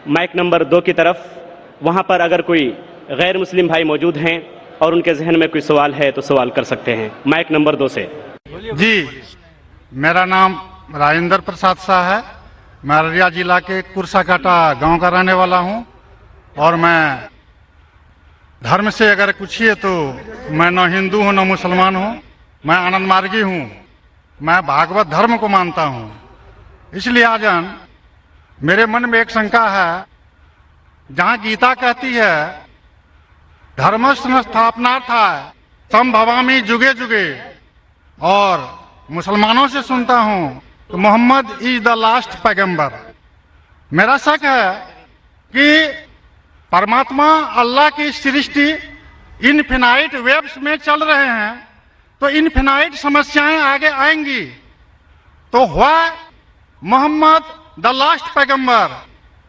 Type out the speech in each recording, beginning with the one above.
Mic number 2 کی طرف. وہاں پر اگر کوئی غیر مسلم بھائی موجود ہیں اور ان کے ذہن میں کوئی سوال ہے تو سوال کر سکتے ہیں. مائک نمبر 2 سے. جی، میرا نام راجندر پرساد شاہ ہے. میں ارریہ ضلع کے کرسا کاٹا گاؤں کا رہنے والا ہوں. اور میں دھرم سے اگر پوچھیے تو میں نہ ہندو ہوں نہ مسلمان ہوں. میں آنند مارگی ہوں. میں بھاگوت دھرم کو مانتا ہوں. اس لحاظاً میرے من میں ایک شنکا ہے. جہاں گیتا کہتی ہے دھرم سنستھاپنارتھائے سمبھوامی جگے جگے، اور مسلمانوں سے سنتا ہوں تو محمد از دا لاسٹ پیغمبر. میرا شک ہے کہ پرماتما اللہ کی سرشٹی انفینائٹ ویبس میں چل رہے ہیں تو انفینائٹ سمسیایں آگے آئیں گی. تو ہوا محمد دا لاسٹ پیغمبر.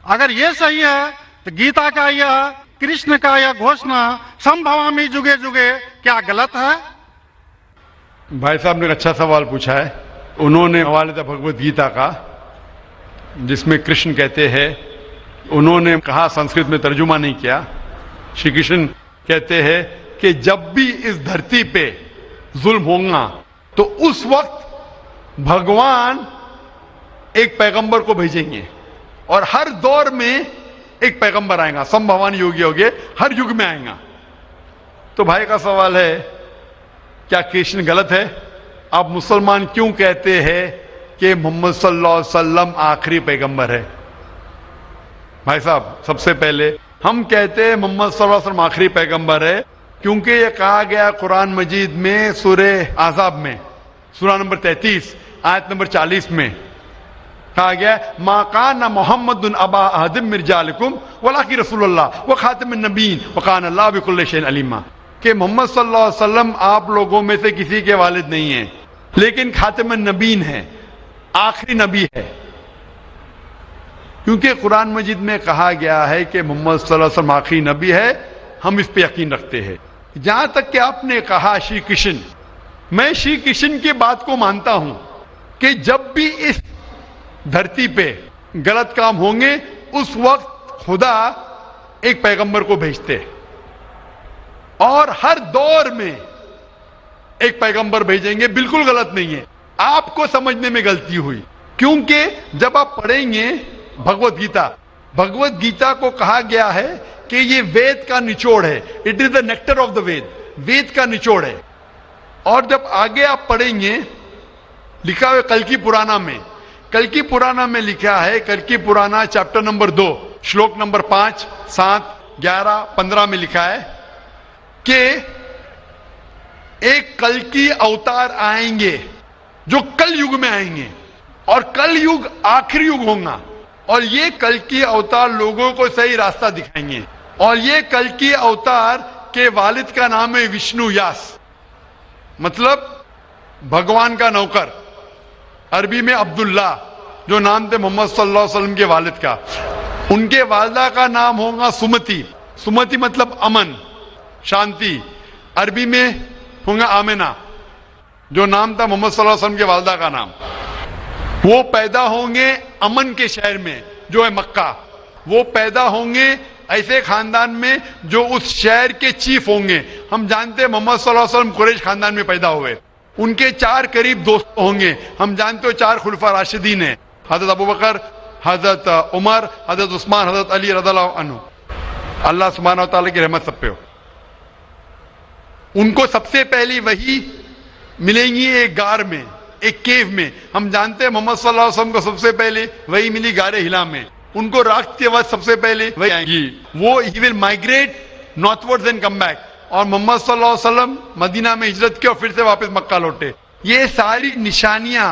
اگر یہ صحیح ہے تو گیتا کا یہ کرشن کا یہ گھوشنا سمبھوامی جگے جگے کیا غلط ہے؟ بھائی صاحب نے ایک اچھا سوال پوچھا ہے. انہوں نے حوالہ تھا بھگوت گیتا کا جس میں کرشن کہتے ہیں، انہوں نے کہا سنسکرت میں ترجمہ نہیں کیا. شری کرشن کہتے ہیں کہ جب بھی اس دھرتی پہ ظلم ہوگا تو اس وقت بھگوان ایک پیغمبر کو بھیجیں گے اور ہر دور میں ایک پیغمبر آئے گا. سمبھوان یوگی ہوگے، ہر یگ میں آئے گا. تو بھائی کا سوال ہے کیا کرشن غلط ہے؟ آپ مسلمان کیوں کہتے ہیں کہ محمد صلی اللہ علیہ وسلم آخری پیغمبر ہے؟ بھائی صاحب، سب سے پہلے ہم کہتے ہیں محمد صلی اللہ علیہ وسلم آخری پیغمبر ہے کیونکہ یہ کہا گیا قرآن مجید میں سورہ احزاب میں سورہ نمبر 33 آیت نمبر 40 میں کہا گیا ما کان محمد ابا احد من رجالکم ولکن رسول اللہ وخاتم النبیین وکان اللہ بکل شیء علیما، کہ محمد صلی اللہ علیہ وسلم آپ لوگوں میں سے کسی کے والد نہیں ہیں لیکن خاتم النبیین ہیں، آخری نبی ہے. کیونکہ قرآن مجید میں کہا گیا ہے کہ محمد صلی اللہ علیہ وسلم آخری نبی ہے، ہم اس پہ یقین رکھتے ہیں. جہاں تک کہ آپ نے کہا شری کرشن، میں شری کرشن کی بات کو مانتا ہوں کہ جب بھی اس دھرتی پہ غلط کام ہوں گے اس وقت خدا ایک پیغمبر کو بھیجتے ہیں اور ہر دور میں ایک پیغمبر بھیجیں گے. بالکل غلط نہیں ہے. آپ کو سمجھنے میں غلطی ہوئی کیونکہ جب آپ پڑھیں گے بھگوت گیتا کو کہا گیا ہے کہ یہ وید کا نچوڑ ہے. It is the nectar of the Ved کا نچوڑ ہے. اور جب آگے آپ پڑھیں گے لکھا ہوا کلکی پرانا میں لکھا ہے، کلکی پرانا چیپٹر نمبر 2 شلوک نمبر 5 7 11 15 میں لکھا ہے کہ ایک کلکی اوتار آئیں گے جو کل یگ میں آئیں گے اور کل یگ آخری یگ ہوگا اور یہ کلکی اوتار لوگوں کو صحیح راستہ دکھائیں گے. اور یہ کلکی اوتار کے والد کا نام ہے وشنو یاس، مطلب بھگوان کا نوکر. عربی میں عبداللہ جو نام تھے محمد صلی اللہ علیہ وسلم کے والد کا. ان کے والدہ کا نام ہوگا سمتی مطلب امن شانتی. عربی میں ہوگا آمنہ جو نام تھا محمد صلی اللہ علیہ وسلم کے والدہ کا نام. وہ پیدا ہوں گے امن کے شہر میں جو ہے مکہ. وہ پیدا ہوں گے ایسے خاندان میں جو اس شہر کے چیف ہوں گے. ہم جانتے ہیں محمد صلی اللہ علیہ وسلم قریش خاندان میں پیدا ہوئے. ان کے 4 قریب دوست ہوں گے. ہم جانتے ہو 4 خلفاء راشدین ہیں، حضرت ابوبکر، حضرت عمر، حضرت عثمان، حضرت علی رضی اللہ عنہ. اللہ سبحانہ و تعالیٰ کی رحمت سب پہ ہو. ان کو سب سے پہلی وحی ملیں گی ایک غار میں، ایک کیو میں. ہم جانتے ہیں محمد صلی اللہ علیہ وسلم کو سب سے پہلے وحی ملی غار ہرا میں. ان کو رات کے وقت سب سے پہلے وحی آئے گی. وہ ہی will migrate northwards and come back. اور محمد صلی اللہ علیہ وسلم مدینہ میں ہجرت کی اور پھر سے واپس مکہ لوٹے. یہ ساری نشانیاں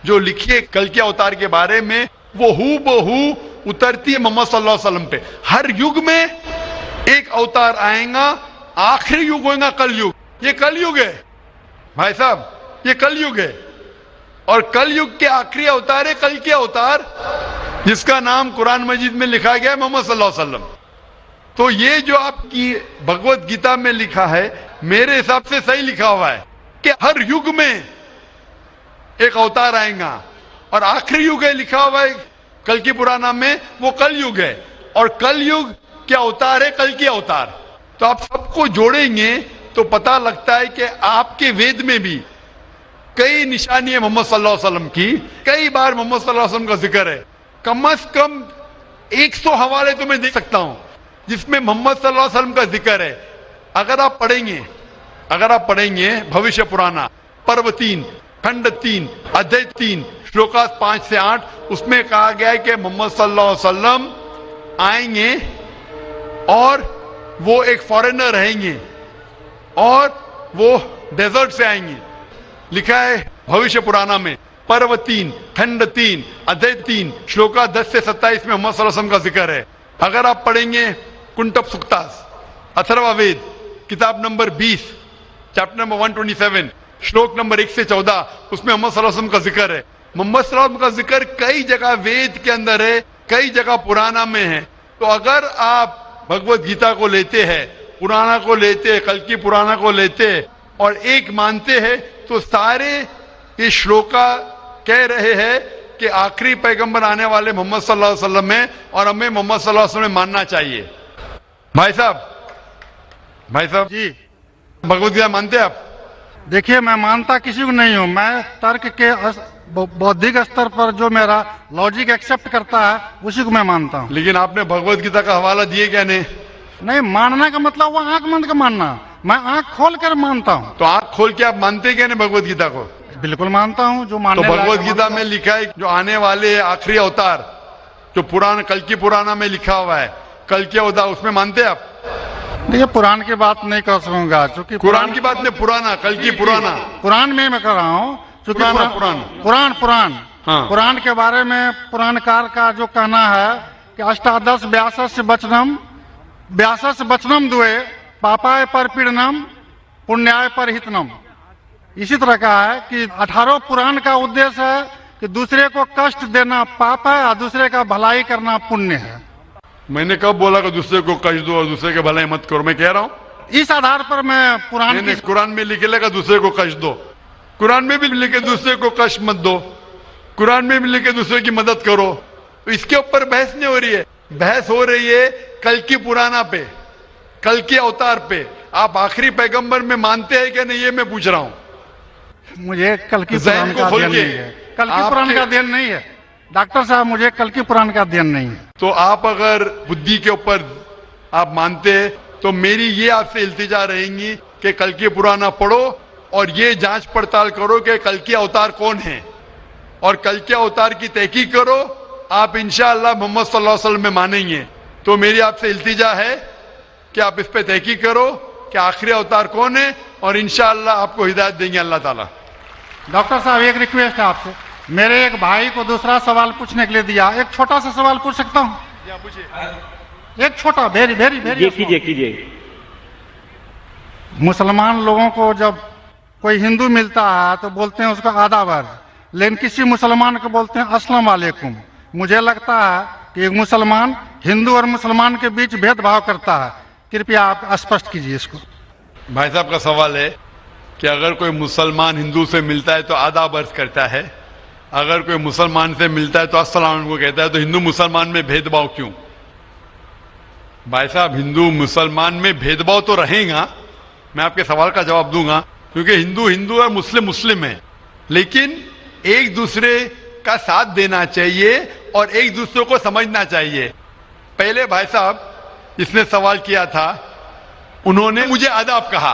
جو لکھی ہے کل کے اوتار کے بارے میں وہ ہو بہو اترتی ہے محمد صلی اللہ علیہ وسلم پہ. ہر یگ میں ایک اوتار آئے گا، آخری یگ ہوگا کل یگ. یہ کل یگ ہے بھائی صاحب، یہ کل یگ ہے. اور کل یگ کے آخری اوتار ہے کل کے اوتار جس کا نام قرآن مجید میں لکھا گیا ہے محمد صلی اللہ علیہ وسلم. تو یہ جو آپ کی بھگوت گیتا میں لکھا ہے میرے حساب سے صحیح لکھا ہوا ہے کہ ہر یگ میں ایک اوتار آئے گا اور آخری یگ ہے لکھا ہوا ہے کل کی پرانا میں وہ کل یگ ہے. اور کل یگ کیا اوتار ہے، کل کی اوتار. تو آپ سب کو جوڑیں گے تو پتا لگتا ہے کہ آپ کے وید میں بھی کئی نشانی ہے محمد صلی اللہ علیہ وسلم کی. کئی بار محمد صلی اللہ علیہ وسلم کا ذکر ہے. کم از کم 100 حوالے تو میں دے سکتا ہوں جس میں محمد صلی اللہ علیہ وسلم کا ذکر ہے. اگر آپ پڑھیں گے بھوشیہ پرانا پرو 3 کھنڈ 3 ادھیے 3 شلوکاس 5 سے 8 اس میں کہا گیا ہے کہ محمد صلی اللہ علیہ وسلم آئیں گے اور وہ ایک فارینر رہیں گے اور وہ ڈیزرٹ سے آئیں گے. لکھا ہے بھوشیہ پرانا میں پرو 3 کھنڈ 3 ادھیے 3 شلوکا 10 سے 27 میں محمد صلی اللہ علیہ وسلم کا ذکر ہے. اگر آپ پڑھیں گے کنٹپ سکتاس اتھروا وید کتاب نمبر 20 چیپٹر نمبر 127 شلوک نمبر 1 سے 14 اس میں محمد صلی اللہ علیہ وسلم کا ذکر ہے. محمد صلی اللہ علیہ وسلم کا ذکر کئی جگہ وید کے اندر ہے، کئی جگہ پرانا میں ہے. تو اگر آپ بھگوت گیتا کو لیتے ہیں، پرانا کو لیتے، کلکی پرانا کو لیتے اور ایک مانتے ہیں تو سارے یہ شلوکا کہہ رہے ہیں کہ آخری پیغمبر آنے والے محمد صلی اللہ علیہ وسلم ہیں اور ہمیں محمد صلی اللہ علیہ وسلم ماننا چاہیے. بھائی صاحب جی بھگوت گیتا مانتے ہیں آپ؟ دیکھیے میں مانتا کسی کو نہیں ہوں. میں ترک کے بودھک استر پر جو میرا لاجک ایکسپٹ کرتا ہے اسی کو میں مانتا ہوں. لیکن آپ نے بھگوت گیتا کا حوالہ دیے کیا نہیں؟ نہیں ماننا کا مطلب وہ آنکھ بند کا ماننا، میں آنکھ کھول کر مانتا ہوں. تو آنکھ کھول کے آپ مانتے کیا نہیں بھگوت گیتا کو؟ بالکل مانتا ہوں. جو تو ماننے لائق بھگوت ہے گیتا میں لکھا ہے جو آنے والے آخری اوتار جو پرانا کلکی پرانا میں لکھا ہوا ہے کلکی اوتار اس میں مانتے ہیں آپ؟ دیکھیے قرآن کی بات نہیں کر سکوں گا چونکہ قرآن کی بات نہیں، پرانا کلکی پرانا قرآن میں کر رہا ہوں چونکہ قرآن ہاں. قرآن کے بارے میں پران کار کا جو کہنا ہے کہ اشٹادش 82 بچنم دوئے پاپائے پر پیڑنم پنیائے پر ہتنم. اسی طرح کا ہے کہ 18 پران کا ادیش ہے کہ دوسرے کو کشٹ دینا پاپ ہے اور دوسرے کا بھلائی کرنا پنیہ ہے. میں نے کب بولا کہ دوسرے کو کشٹ دو اور دوسرے کے بھلائی مت کرو؟ میں کہہ رہا ہوں اس آدھار پر میں قرآن میں لکھے لگا دوسرے کو کشٹ دو، قرآن میں بھی لکھے دوسرے کو کشٹ مت دو، قرآن میں بھی لکھے دوسرے کی مدد کرو. تو اس کے اوپر بحث نہیں ہو رہی ہے، بحث ہو رہی ہے کل کی پرانا پہ، کل کے اوتار پہ. آپ آخری پیغمبر میں مانتے ہیں کہ نہیں یہ میں پوچھ رہا ہوں. مجھے کل کی ذہن پران کو کا کھول دین کے نہیں ہے، کل کی پران کا دین نہیں ہے ڈاکٹر صاحب، مجھے کل کی پران کا دین نہیں ہے. تو آپ اگر بدھی کے اوپر آپ مانتے ہیں تو میری یہ آپ سے التجا رہیں گی کہ کل کی پرانا پڑھو اور یہ جانچ پڑتال کرو کہ کل کی اوتار کون ہیں اور کل کے اوتار کی تحقیق کرو. آپ انشاءاللہ محمد صلی اللہ علیہ وسلم میں مانیں گے. تو میری آپ سے التجا ہے کہ آپ اس پہ تحقیق کرو کہ آخری اوتار کون ہے اور انشاءاللہ آپ کو ہدایت دیں گے اللہ تعالیٰ. ڈاکٹر صاحب ایک ریکویسٹ ہے آپ سے، میرے ایک بھائی کو دوسرا سوال پوچھنے کے لیے دیا، ایک چھوٹا سا سوال پوچھ سکتا ہوں؟ ایک چھوٹا یہ کیجئے. مسلمان لوگوں کو جب کوئی ہندو ملتا ہے تو بولتے ہیں اس کا آداب ہے، لیکن کسی مسلمان کو بولتے ہیں السلام علیکم. مجھے لگتا ہے کہ ایک مسلمان ہندو اور مسلمان کے بیچ بھید بھاؤ کرتا ہے. کرپیا آپ اسپشٹ کیجیے اس کو. بھائی صاحب کا سوال ہے کہ اگر کوئی مسلمان ہندو سے ملتا ہے تو آداب عرض کرتا ہے، اگر کوئی مسلمان سے ملتا ہے تو السلام علیکم کہتا ہے، تو ہندو مسلمان میں بھید بھاؤ کیوں؟ بھائی صاحب ہندو مسلمان میں بھید بھاؤ تو رہے گا، میں آپ کے سوال کا جواب دوں گا، کیونکہ ہندو ہندو ہے، مسلم مسلم ہے، لیکن ایک دوسرے کا ساتھ دینا چاہیے اور ایک دوسرے کو سمجھنا چاہیے. پہلے بھائی صاحب جس نے سوال کیا تھا انہوں نے مجھے آداب کہا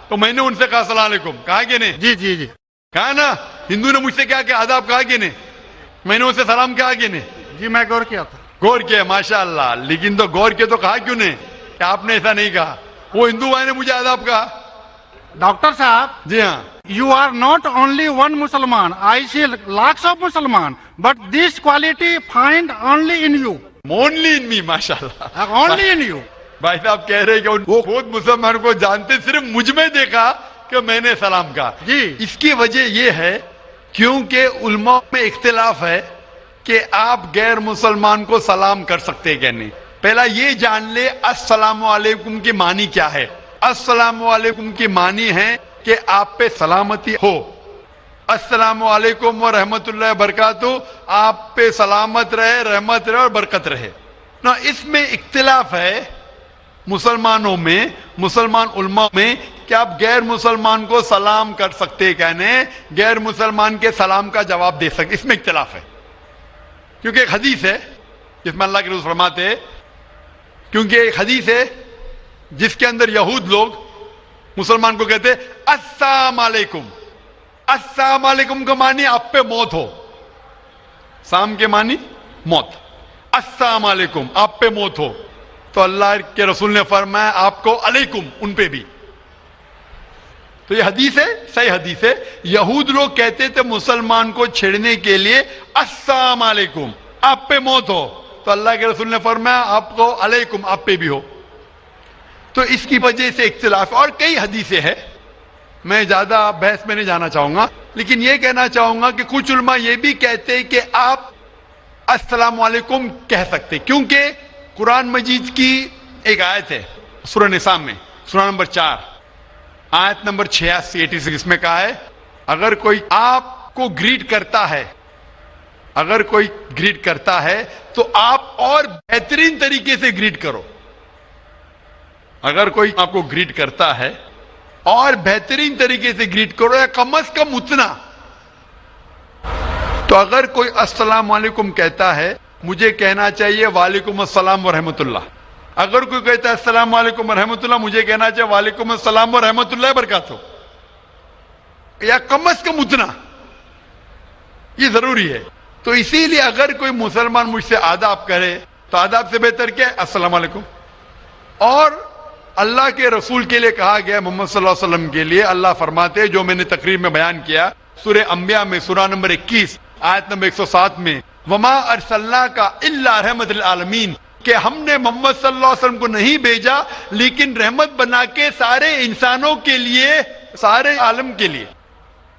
تو میں نے ان سے کہا السلام علیکم، کہا کہ نہیں؟ جی کہا نا. ہندو نے مجھ سے کیا کہ آداب کہا کہ نہیں؟ میں نے ان سے سلام کہا کہ نہیں؟ جی میں غور کیا تھا. غور کیا ماشاءاللہ، لیکن تو غور کیا تو کہا کیوں نہیں کہ آپ نے ایسا نہیں کہا؟ وہ ہندو بھائی نے مجھے آداب کہا. ڈاکٹر صاحب جی ہاں، you are not only one Musliman, I see lakhs of Musliman, but this quality find only in you. only in me ماشاءاللہ. Only in you. بھائی صاحب کہہ رہے کہ وہ خود مسلمان کو جانتے، صرف مجھ میں دیکھا کہ میں نے سلام کہا. جی اس کی وجہ یہ ہے کیونکہ علماء میں اختلاف ہے کہ آپ غیر مسلمان کو سلام کر سکتے کہ نہیں. پہلا یہ جان لے السلام علیکم کی معنی کیا ہے. السلام علیکم کی معنی ہے کہ آپ پہ سلامتی ہو. السلام علیکم ورحمۃ اللہ وبرکاتہ، آپ پہ سلامت رہے، رحمت رہے اور برکت رہے. نا اس میں اختلاف ہے مسلمانوں میں، مسلمان علماء میں، کہ آپ غیر مسلمان کو سلام کر سکتے کہنے، غیر مسلمان کے سلام کا جواب دے سکتے، اس میں اختلاف ہے. کیونکہ ایک حدیث ہے جس میں اللہ کے رسول فرماتے ہیں، کیونکہ ایک حدیث ہے جس کے اندر یہود لوگ مسلمان کو کہتے السلام علیکم. السلام علیکم کا معنی آپ پہ موت ہو، سام کے معنی موت، السلام علیکم آپ پہ موت ہو. تو اللہ کے رسول نے فرمایا آپ کو علیکم ان پہ بھی. تو یہ حدیث ہے، صحیح حدیث ہے. یہود لوگ کہتے تھے مسلمان کو چھیڑنے کے لیے السلام علیکم آپ پہ موت ہو، تو اللہ کے رسول نے فرمایا آپ کو علیکم آپ پہ بھی ہو. تو اس کی وجہ سے اختلاف. اور کئی حدیثیں ہیں، میں زیادہ بحث میں نہیں جانا چاہوں گا، لیکن یہ کہنا چاہوں گا کہ کچھ علماء یہ بھی کہتے ہیں کہ آپ السلام علیکم کہہ سکتے، کیونکہ قرآن مجید کی ایک آیت ہے سورہ نساء میں، سورہ نمبر 4 آیت نمبر 86 اس میں کہا ہے اگر کوئی آپ کو گریٹ کرتا ہے، اگر کوئی گریٹ کرتا ہے تو آپ اور بہترین طریقے سے گریٹ کرو. اگر کوئی آپ کو گریٹ کرتا ہے اور بہترین طریقے سے گریٹ کرو، یا کم از کم اتنا. تو اگر کوئی السلام علیکم کہتا ہے، مجھے کہنا چاہیے وعلیکم السلام ورحمۃ اللہ. اگر کوئی کہتا ہے السلام علیکم ورحمۃ اللہ، مجھے کہنا چاہیے وعلیکم السلام ورحمۃ اللہ وبرکاتہ، یا کم از کم اتنا. یہ ضروری ہے. تو اسی لیے اگر کوئی مسلمان مجھ سے آداب کرے تو آداب سے بہتر کیا ہے؟ السلام علیکم. اور اللہ کے رسول کے لیے کہا گیا محمد صلی اللہ علیہ وسلم کے لیے، اللہ فرماتے ہیں جو میں نے تقریر میں بیان کیا سورہ انبیاء میں سورہ نمبر 21 آیت نمبر 107 میں، وما ارسلناک الا رحمت للعالمین، کہ ہم نے محمد صلی اللہ علیہ وسلم کو نہیں بھیجا لیکن رحمت بنا کے سارے انسانوں کے لیے، سارے عالم کے لیے.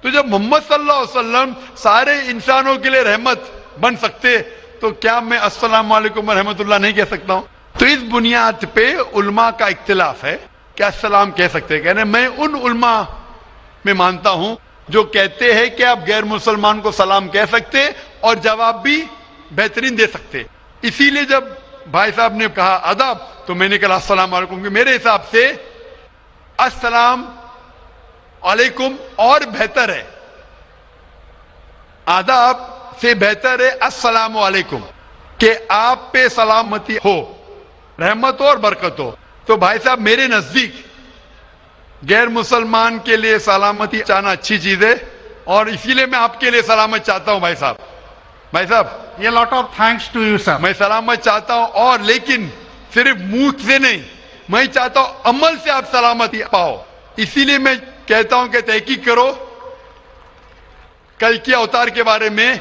تو جب محمد صلی اللہ علیہ وسلم سارے انسانوں کے لیے رحمت بن سکتے تو کیا میں السلام علیکم ورحمۃ اللہ نہیں کہہ سکتا ہوں؟ تو اس بنیاد پہ علماء کا اختلاف ہے کہ السلام کہہ سکتے. کہنے میں ان علماء میں مانتا ہوں جو کہتے ہیں کہ آپ غیر مسلمان کو سلام کہہ سکتے اور جواب بھی بہترین دے سکتے. اسی لیے جب بھائی صاحب نے کہا آداب تو میں نے کہا السلام علیکم، کہ میرے حساب سے السلام علیکم اور بہتر ہے، آداب سے بہتر ہے السلام علیکم، کہ آپ پہ سلامتی ہو، رحمت ہو اور برکت ہو. تو بھائی صاحب میرے نزدیک غیر مسلمان کے لیے سلامتی چاہنا اچھی چیز ہے، اور اسی لیے میں آپ کے لیے سلامت چاہتا ہوں بھائی صاحب. بھائی صاحب A lot of thanks to you, sir. میں سلامت چاہتا ہوں، اور لیکن صرف منہ سے نہیں، میں چاہتا ہوں عمل سے آپ سلامتی پاؤ. اسی لیے میں کہتا ہوں کہ تحقیق کرو کل کے اوتار کے بارے میں،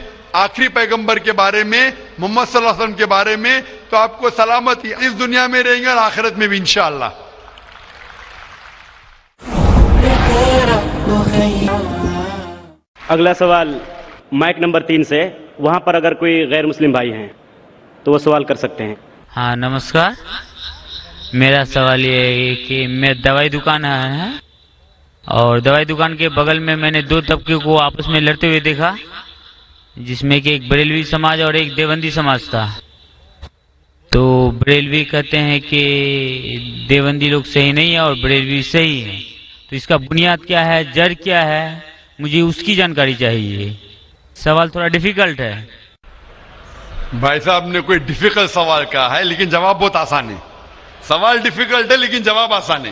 آخری پیغمبر کے بارے میں، محمد صلی اللہ علیہ وسلم کے بارے میں، تو آپ کو سلامتی اس دنیا میں رہیں گے اور آخرت میں بھی انشاءاللہ. اگلا سوال مائک نمبر 3 سے، وہاں پر اگر کوئی غیر مسلم بھائی ہیں تو وہ سوال کر سکتے ہیں. ہاں نمسکار. میرا سوال یہ ہے کہ میں دوائی دکان ہے، اور دوائی دکان کے بغل میں نے دو طبقے کو آپس میں لڑتے ہوئے دیکھا، جس میں کہ ایک بریلوی سماج اور ایک دیوبندی سماج تھا. تو بریلوی کہتے ہیں کہ دیوبندی لوگ صحیح نہیں ہے اور بریلوی صحیح ہے. تو اس کا بنیاد کیا ہے، جڑ کیا ہے، مجھے اس کی جانکاری چاہیے. سوال تھوڑا ڈیفیکلٹ ہے. بھائی صاحب نے کوئی ڈیفیکلٹ سوال کہا ہے لیکن جواب بہت آسان ہے. سوال ڈیفیکلٹ ہے لیکن جواب آسان ہے.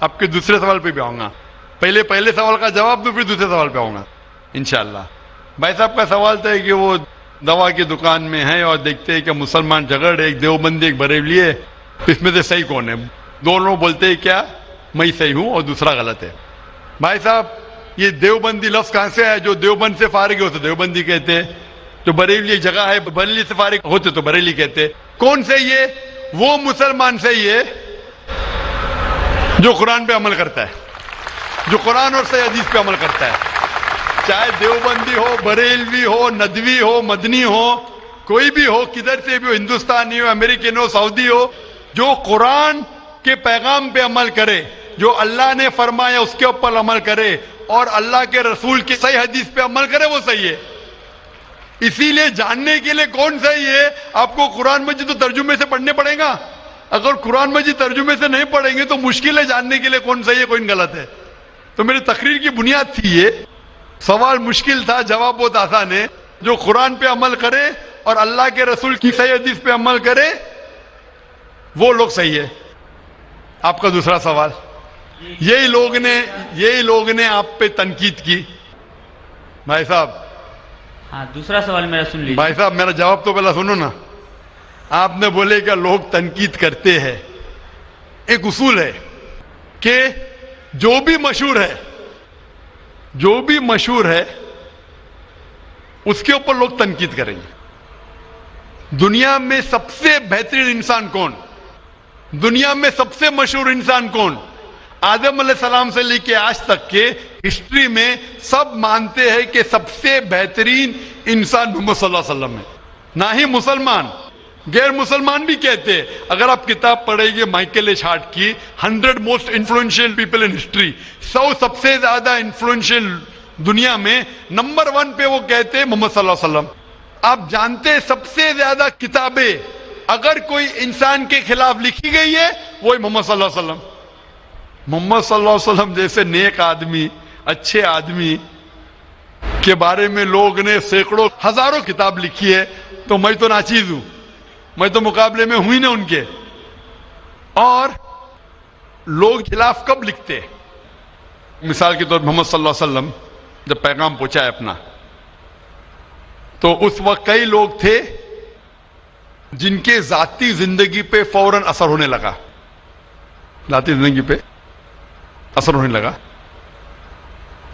آپ کے دوسرے سوال پہ بھی آؤں گا. پہلے سوال کا جواب دوں پھر دوسرے سوال پہ آؤں گا انشاءاللہ. بھائی صاحب کا سوال تھا کہ وہ دوا کی دکان میں ہے اور دیکھتے ہیں کہ مسلمان جھگڑ، ایک دیوبندی ایک بریلوی ہے، اس میں سے صحیح کون ہے؟ دونوں بولتے ہیں کیا میں صحیح ہوں اور دوسرا غلط ہے. بھائی صاحب یہ دیوبندی لفظ کہاں سے ہے؟ جو دیوبند سے فارغ ہوتے دیوبندی کہتے ہیں، جو بریلی ایک جگہ ہے بریلی سے فارغ ہوتے تو بریلی کہتے. کون صحیح ہے؟ وہ مسلمان صحیح ہے جو قرآن پہ عمل کرتا ہے، جو قرآن اور صحیح حدیث پہ عمل کرتا ہے. چاہے دیوبندی ہو، بریلوی ہو، ندوی ہو، مدنی ہو، کوئی بھی ہو، کدھر سے بھی ہو، ہندوستانی ہو، امریکن ہو، سعودی ہو، جو قرآن کے پیغام پہ عمل کرے، جو اللہ نے فرمایا اس کے اوپر عمل کرے، اور اللہ کے رسول کی صحیح حدیث پہ عمل کرے وہ صحیح ہے. اسی لیے جاننے کے لیے کون صحیح ہے آپ کو قرآن مجید تو ترجمے سے پڑھنے پڑے گا. اگر قرآن مجید ترجمے سے نہیں پڑھیں گے تو مشکل ہے جاننے کے لیے کون صحیح ہے کون غلط ہے. تو میری تقریر کی بنیاد تھی یہ. سوال مشکل تھا، جواب بہت آسان ہے. جو قرآن پہ عمل کرے اور اللہ کے رسول کی صحیح حدیث پہ عمل کرے وہ لوگ صحیح ہے. آپ کا دوسرا سوال، یہی لوگ نے آپ پہ تنقید کی. بھائی صاحب، ہاں دوسرا سوال میرا سن لیجیے. بھائی صاحب میرا جواب تو پہلا سنو نا. آپ نے بولے کہ لوگ تنقید کرتے ہیں. ایک اصول ہے کہ جو بھی مشہور ہے اس کے اوپر لوگ تنقید کریں گے. دنیا میں سب سے بہترین انسان کون؟ دنیا میں سب سے مشہور انسان کون؟ آدم علیہ السلام سے لے کے آج تک کے ہسٹری میں سب مانتے ہیں کہ سب سے بہترین انسان محمد صلی اللہ علیہ وسلم ہے. نہ ہی مسلمان، غیر مسلمان بھی کہتے ہیں. اگر آپ کتاب پڑھیں گے مائیکل ایچ ہارٹ کی 100 most influential people in history, 100 سب سے زیادہ انفلوئنشیل دنیا میں، نمبر 1 پہ وہ کہتے ہیں محمد صلی اللہ علیہ وسلم. آپ جانتے ہیں سب سے زیادہ کتابیں اگر کوئی انسان کے خلاف لکھی گئی ہے وہی محمد صلی اللہ علیہ وسلم. محمد صلی اللہ علیہ وسلم جیسے نیک آدمی، اچھے آدمی کے بارے میں لوگ نے سینکڑوں ہزاروں کتاب لکھی ہے. تو میں تو ناچیز ہوں، میں تو مقابلے میں ہوں ہی نہ ان کے. اور لوگ خلاف کب لکھتے؟ مثال کے طور پر محمد صلی اللہ علیہ وسلم جب پیغام پہنچا ہے اپنا، تو اس وقت کئی لوگ تھے جن کے ذاتی زندگی پہ فوراً اثر ہونے لگا. ذاتی زندگی پہ اثر ہونے لگا.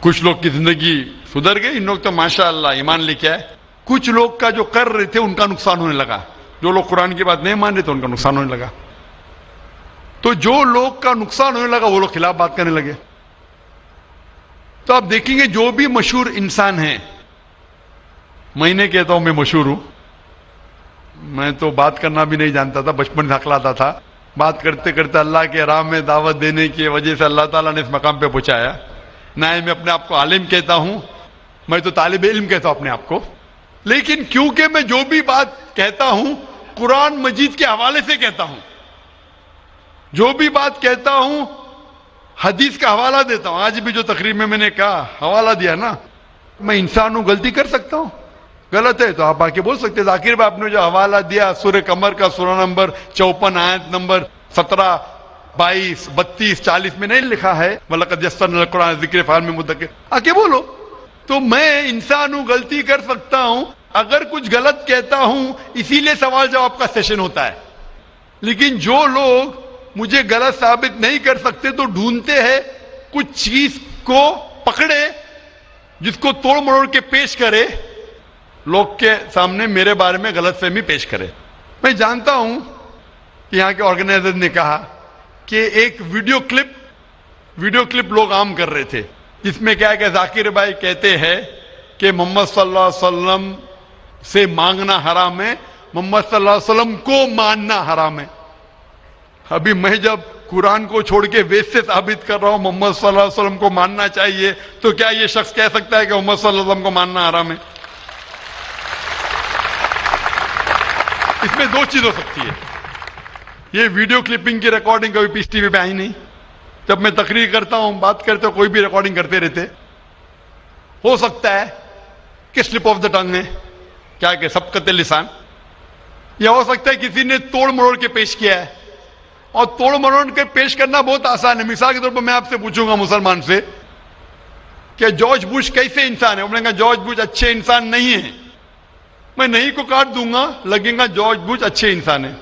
کچھ لوگ کی زندگی سدھر گئی، ان لوگ تو ماشاءاللہ ایمان لے کے آئے. کچھ لوگ کا جو کر رہے تھے ان کا نقصان ہونے لگا. جو لوگ قرآن کی بات نہیں مان رہے تھے ان کا نقصان ہونے لگا. تو جو لوگ کا نقصان ہونے لگا وہ لوگ خلاف بات کرنے لگے. تو آپ دیکھیں گے جو بھی مشہور انسان ہیں، میں نہیں کہتا ہوں میں مشہور ہوں، میں تو بات کرنا بھی نہیں جانتا تھا، بچپن سے ہکلاتا تھا. بات کرتے کرتے اللہ کے راہ میں دعوت دینے کی وجہ سے اللہ تعالیٰ نے اس مقام پہ پہنچایا. نہ ہی میں اپنے آپ کو عالم کہتا ہوں، میں تو طالب علم کہتا ہوں اپنے آپ کو. لیکن کیونکہ میں جو بھی بات کہتا ہوں قرآن مجید کے حوالے سے کہتا ہوں، جو بھی بات کہتا ہوں حدیث کا حوالہ دیتا ہوں. آج بھی جو تقریب میں نے کہا حوالہ دیا نا، میں انسان ہوں، غلطی کر سکتا ہوں. غلط ہے تو آپ آ کے بول سکتے. ذاکر بھائی آپ نے جو حوالہ دیا سورہ قمر کا سورہ نمبر 54 آیت نمبر 17 22 32 40 میں نہیں لکھا ہے وَلَقَدْ يَسَّرْنَا الْقُرْآنَ لِلذِّكْرِ فَهَلْ مِن مُدَّكِرٍ؟ آ کے بولو. تو میں انسان ہوں، غلطی کر سکتا ہوں. اگر کچھ غلط کہتا ہوں اسی لیے سوال جواب کا سیشن ہوتا ہے. لیکن جو لوگ مجھے غلط ثابت نہیں کر سکتے تو ڈھونڈتے ہیں کچھ چیز کو پکڑے جس کو توڑ مروڑ کے پیش کرے، لوگ کے سامنے میرے بارے میں غلط فہمی پیش کرے. میں جانتا ہوں کہ یہاں کے آرگنائزر نے کہا کہ ایک ویڈیو کلپ لوگ عام کر رہے تھے جس میں کیا ہے کہ ذاکر بھائی کہتے ہیں کہ محمد صلی اللہ علیہ وسلم سے مانگنا حرام ہے، محمد صلی اللہ علیہ وسلم کو ماننا حرام ہے. ابھی میں جب قرآن کو چھوڑ کے ویسٹ سے ثابت کر رہا ہوں محمد صلی اللہ علیہ وسلم کو ماننا چاہیے، تو کیا یہ شخص کہہ سکتا ہے کہ محمد صلی اللہ علیہ وسلم کو ماننا حرام ہے؟ اس میں دو چیز ہو سکتی ہے. یہ ویڈیو کلپنگ کی ریکارڈنگ کبھی پیس ٹی وی پہ آئی نہیں. جب میں تقریر کرتا ہوں، بات کرتے ہوں، کوئی بھی ریکارڈنگ کرتے رہتے. ہو سکتا ہے کہ سلپ آف دا ٹنگ ہے، کیا کہ سبقت لسان، یا ہو سکتا ہے کسی نے توڑ مروڑ کے پیش کیا ہے. اور توڑ مروڑ کے پیش کرنا بہت آسان ہے. مثال کے طور پر میں آپ سے پوچھوں گا مسلمان سے کہ جارج بش کیسے انسان ہے؟ انہوں نے کہا جارج بش اچھے انسان نہیں ہے. میں نہیں کو کاٹ دوں گا، لگے گا جارج بش اچھے انسان ہے.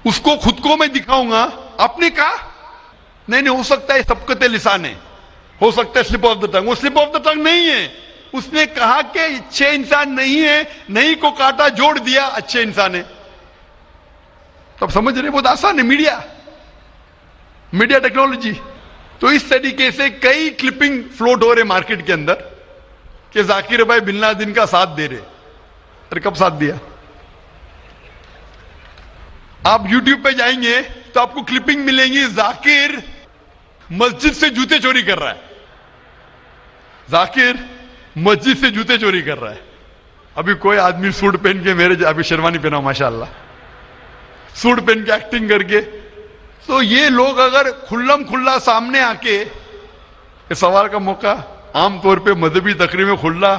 اس کو خود کو میں دکھاؤں گا. آپ نے کہا نہیں ہو سکتا ہے سبقت لسان ہے، ہو سکتا ہے سلپ آف دا ٹنگ. وہ سلپ آف دا ٹنگ نہیں ہے. اس نے کہا کہ اچھے انسان نہیں ہے، نہیں کو کاٹا، جوڑ دیا اچھے انسان ہے. تب سمجھ رہے؟ بہت آسان ہے. Media technology. تو اس طریقے سے کئی کلپنگ فلوٹ ہو رہے مارکیٹ کے اندر کہ ذاکر بھائی بن لادن کا ساتھ دے رہے. ارے کب ساتھ دیا؟ آپ یوٹیوب پہ جائیں گے تو آپ کو کلپنگ ملیں گی، ذاکر مسجد سے جوتے چوری کر رہا ہے. ذاکر مسجد سے جوتے چوری کر رہا ہے. ابھی کوئی آدمی سوٹ پہن کے میرے ابھی شیروانی پہنا ماشاءاللہ, سوٹ پہن کے ایکٹنگ کر کے, تو یہ لوگ اگر کھلم کھلا سامنے آ کے, اس سوال کا موقع عام طور پہ مذہبی تقریب میں کھلا